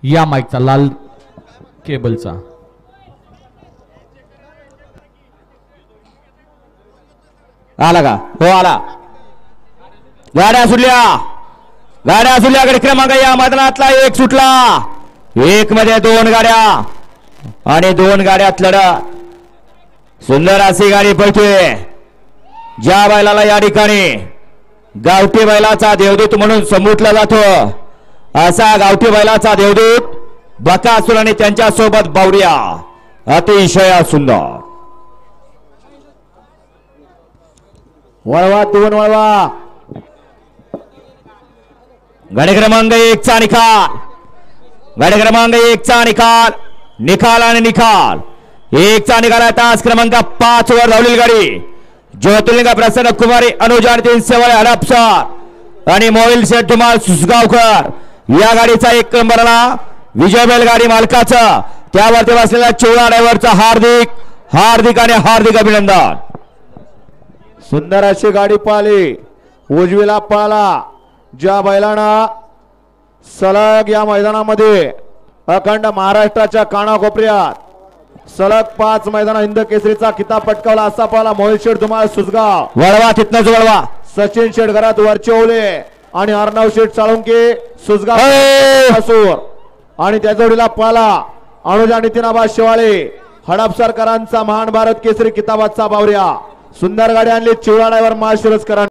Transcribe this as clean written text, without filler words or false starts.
या माईकचा लाल केबलचा आला का? हो आला. गाड्या सुटल्याकडे क्रमांक या मैदानातला एक सुटला. एक मध्ये दोन गाड्या आणि दोन गाड्यात लढत. सुंदर अशी गाडी पळतोय. ज्या बैलाला या ठिकाणी गावठी बैलाचा देवदूत म्हणून संबोधला जातो असा गावठी बैलाचा देवदूत बकासूर आणि त्यांच्या सोबत बावरिया. अतिशय सुंदर. वळवा दोन वळवा. गाडी क्रमांक 1 चा निकाल. गाडी क्रमांक 1 चा निकाल आणि निकाल 1 चा निकाल आहे. तास क्रमांक 5 वर धावलेली गाडी ज्योतिर्लिंग प्रसन्न कुमारी अनुजा आणि 3 सेवा हडपसर आणि मोबाईल सेट धुमाळ सुसगावकर या गाडीचा 1 नंबरला विजय बैलगाडी मालकाचा त्यावरती बसलेल्या चिवळा ड्रायव्हरचा हार्दिक अभिनंदन. सुंदर अशी गाडी पाहिली. उजवीला पाला ज्या बैलांना सलग या मैदानामध्ये अखंड महाराष्ट्राच्या कानाकोपऱ्यात सलग 5 मैदाना हिंद केसरीचा किताब पटकावला असा पाला मोहित शेठ धुमाळ सुसगाव. वळवा तिथनच वळवा. सचिन शेठ घरात वरचेवले आणि अर्णव शेठ साळुंके सुसगाव आणि त्या जोडीला पाला अनुजा नितीनाबा शेवाळे हडपसरकरांचा महान भारत केसरी किताबाचा बावऱ्या. सुंदर गाडी आणली चिवळा ड्रायव्हर माळशिरसकर.